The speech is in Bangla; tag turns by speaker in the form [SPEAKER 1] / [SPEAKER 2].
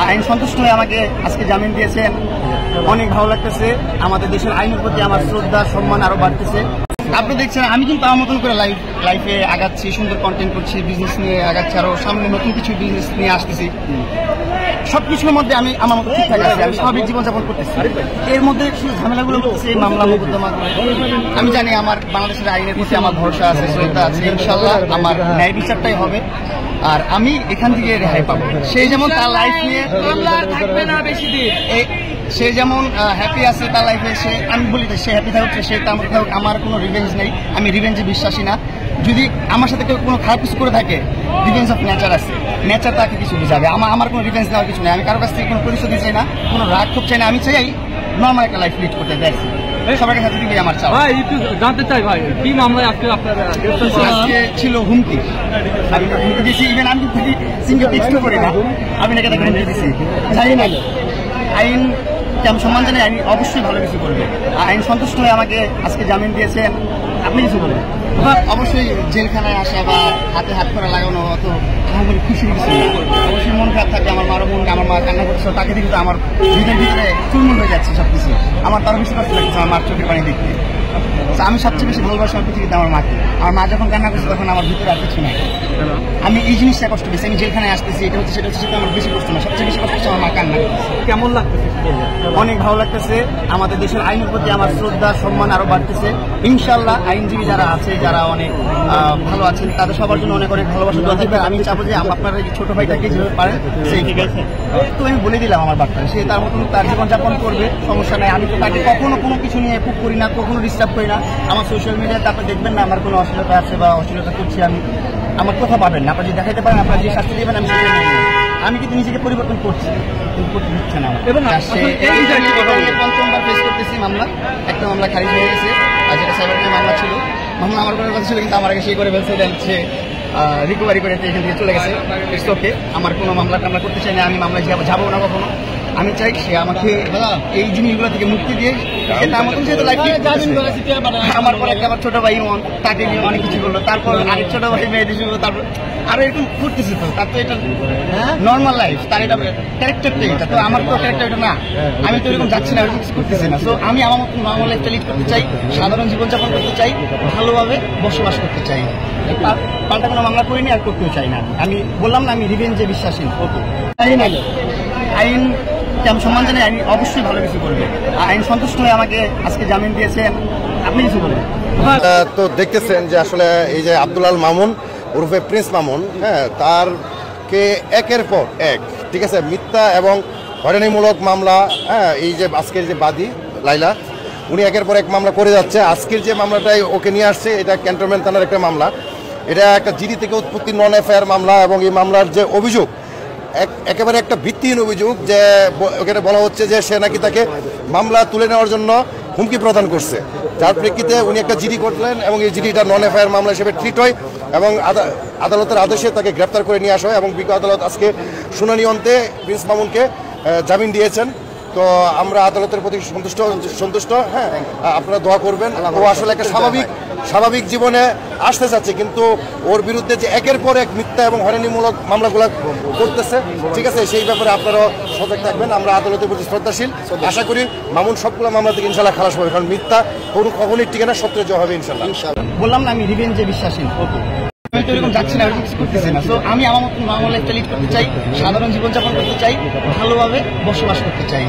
[SPEAKER 1] আইন সন্তুষ্ট হয়ে আমাকে আজকে জামিন দিয়েছেন। অনেক ভালো লাগতেছে। আমাদের দেশের আইনের প্রতি আমার শ্রদ্ধা সম্মান আরো বাড়তেছে। আপনি দেখছেন আমি কিন্তু আমার মতন করে লাইফে আগাচ্ছি, সুন্দর কন্টেন্ট করছি, বিজনেস নিয়ে আগাচ্ছি, আরো সামনে নতুন কিছু বিজনেস নিয়ে আসতেছি। সবকিছুর মধ্যে আমি আমার মতো ঠিকঠাক আছি, আমি স্বাভাবিক জীবনযাপন করতেছি। এর মধ্যে শুধু ঝামেলাগুলো করতেছি, মামলা মোকদ্দমা। আমি জানি আমার বাংলাদেশের আইনের প্রতি আমার ভরসা আছে, শ্রদ্ধা আছে। ইনশাল্লাহ আমার ন্যায় বিচারটাই হবে, আর আমি এখান থেকে রেহাই পাবো। সেই যেমন তার লাইফ নিয়ে থাকবে না বেশি দিন, সে যেমন হ্যাপি আছে তার লাইফে, আমি বলি সে হ্যাপি থাকুক, সে থাকুক। আমার কোনো রিভেঞ্জ নেই, আমি রিভেঞ্জে বিশ্বাসী না। যদি আমার সাথে কেউ কোনো খারাপ কিছু করে থাকে, রিভেঞ্জ অফ নেচার আছে, নেচার তাকে কিছু বুঝাবে। আমার কোনো রিভেঞ্জ নেওয়ার কিছু নেই। আমি কারো কাছ থেকে কোনো পরিচয় চাই না, কোনো রাগ খুব চাই না। আমি চাই নর্মাল একটা লাইফ লিড করতে দেখছি সবার কাছে থেকে আমার চাই।
[SPEAKER 2] ভাই একটু জানতে চাই ভাই, কি মামলায় আজকে
[SPEAKER 1] ছিল হুমকি। আমি হুমকি দিয়েছি, ইভেন আমি সিঙ্গেল টেক্সটও করি না, আমি নাকি তাকে হুমকি দিয়েছি। জানি না আইন আমি সম্মান জানাই, আইন অবশ্যই ভালো কিছু করবে। আইন সন্তুষ্ট হয়ে আমাকে আজকে জামিন দিয়েছেন। আপনি কিছু বলেন? অবশ্যই জেলখানায় আসা বা হাতে হাত করা লাগানো অত আমার খুশি কিছু না। অবশ্যই মন খারাপ থাকে। আমার মারও আমার মা কান্না করছে, তাকে দেখে তো আমার ভিতরে চুলমুল হয়ে যাচ্ছে সবকিছু। আমার তারও বেশি কষ্ট লাগছে আমার মার চোখের পানি দেখতে। আমি সবচেয়ে বেশি ভালোবাসি আমার পৃথিবীতে আমার মাকে। আমার মা যখন কান্না করছে তখন আমার ভিতরে আর কিছু নাই। আমি এই জিনিসটা কষ্ট পেয়েছি। আমি যেখানে আসতেছি, এটা হচ্ছে সেটা হচ্ছে, সেটা আমার বেশি কষ্ট না। সবচেয়ে বেশি কষ্ট হচ্ছে আমার মা কান্না করছে।
[SPEAKER 2] কেমন লাগতেছে?
[SPEAKER 1] অনেক ভালো লাগতেছে। আমাদের দেশের আইনের প্রতি আমার শ্রদ্ধা সম্মান আরো বাড়তেছে। ইনশাল্লাহ আইনজীবী যারা আছে, যারা অনেক ভালো আছেন, তাদের সবার জন্য অনেক অনেক ভালোবাসা দেওয়া থাকবে। আমি চাবো যে আপনার এই ছোট ভাইটাকে যেভাবে পারেন সেই ঠিক আছে। তো আমি বলে দিলাম আমার বার্তা, সে তার মতন তার জীবনযাপন করবে, সমস্যা নাই। আমি তো তাকে কখনো কোনো কিছু নিয়ে পুক করি না, কখনো ডিস্টার্ব করি না। আমার সোশ্যাল মিডিয়াতে আপনি দেখবেন না আমার কোনো অশ্লীলতা আছে বা অশ্লীলতা করছি, আমি আমার কথা পাবেন না। আপনার যদি দেখাতে পারেন, আপনার যে শাস্তি দেবেন আমি কিন্তু নিজেকে পরিবর্তন করছি, কিন্তু করতে দিচ্ছে না। এবং পঞ্চমবার ফেস করতেছি মামলা। একটা মামলা খারিজ হয়ে গেছে, আর যেটা সাইবার ক্রাইম মামলা ছিল, মামলা আমার করার কথা ছিল, কিন্তু আমার আগে সেই করে ফেলছে, সে রিকভারি করে এখান থেকে চলে গেছে। ইটস ওকে, আমার কোনো মামলা টামলা করতে চাই না, আমি মামলায় যাবো না কখনো। আমি চাই সে আমাকে এই জিনিসগুলো থেকে মুক্তি দিয়ে তার মতন যেহেতু লাইফ। আমার পর একটা আমার ছোট ভাই ইমন, তাকে নিয়ে অনেক কিছু করলো। তারপর আরেক ছোট ভাই মেয়েদের শুরু, তারপর আরো এরকম করতেছি। তো তার তো এটা নর্মাল লাইফ, তার এটা ক্যারেক্টারটাই এটা। তো আমার তো ক্যারেক্টার এটা না, আমি তো এরকম যাচ্ছি না, এরকম কিছু করতেছি না। তো আমি আমার মতন নর্মাল লাইফটা লিড করতে চাই, সাধারণ জীবনযাপন করতে চাই, ভালোভাবে বসবাস করতে চাই। পাল্টা কোনো মামলা করিনি আর করতেও চাই না। আমি বললাম না আমি রিভেঞ্জে বিশ্বাসী না। আইন আমি সম্মান জানাই, আইন অবশ্যই ভালো কিছু করবে। আইন সন্তুষ্ট হয়ে আমাকে আজকে জামিন দিয়েছেন। আপনি কিছু বলেন?
[SPEAKER 3] তো দেখতেছেন যে আসলে এই যে আব্দুল আল মামুন ওরফে প্রিন্স মামুন, হ্যাঁ, তারকে একের পর এক, ঠিক আছে, মিথ্যা এবং হয়রানিমূলক মামলা, হ্যাঁ, এই যে আজকের যে বাদী লাইলা, উনি একের পর এক মামলা করে যাচ্ছে। আজকের যে মামলাটাই ওকে নিয়ে আসছে, এটা ক্যান্টনমেন্ট থানার একটা মামলা। এটা একটা জিডি থেকে উৎপত্তি নন এফআইআর মামলা, এবং এই মামলার যে অভিযোগ একেবারে একটা ভিত্তিহীন অভিযোগ, যে ওখানে বলা হচ্ছে যে সে নাকি তাকে মামলা তুলে নেওয়ার জন্য হুমকি প্রদান করছে, যার প্রেক্ষিতে উনি একটা জিডি করলেন, এবং এই জিডিটা নন এফআইআর মামলা হিসেবে ট্রিট হয়, এবং আদালতের আদেশে তাকে গ্রেপ্তার করে নিয়ে আসা হয়, এবং বিজ্ঞ আদালত আজকে শুনানি অন্তে প্রিন্স মামুনকে জামিন দিয়েছেন। তো আমরা আদালতের প্রতি সন্তুষ্ট। হ্যাঁ, আপনারা দোয়া করবেন। ও আসলে একটা স্বাভাবিক জীবনে আসতে চাচ্ছে, কিন্তু ওর বিরুদ্ধে যে একের পর এক মিথ্যা এবং হয়রানিমূলক মামলাগুলো করতেছে, ঠিক আছে, সেই ব্যাপারে আপনারাও সজাগ থাকবেন। আমরা আদালতের প্রতি শ্রদ্ধাশীল। আশা করি মামুন সবগুলো মামলা থেকে ইনশাল্লাহ খালাস পাবে, কারণ মিথ্যা কখনোই টিকে না, সত্যের জয় হবে ইনশাল্লাহ।
[SPEAKER 1] বললাম না আমি রিভেঞ্জে বিশ্বাসী না। আমি তো এরকম যাচ্ছি না, এরকম কিছু করতেছি না। তো আমি আমার মতন নর্মাল লাইফটা লিড করতে চাই, সাধারণ জীবনযাপন করতে চাই, ভালোভাবে বসবাস করতে চাই।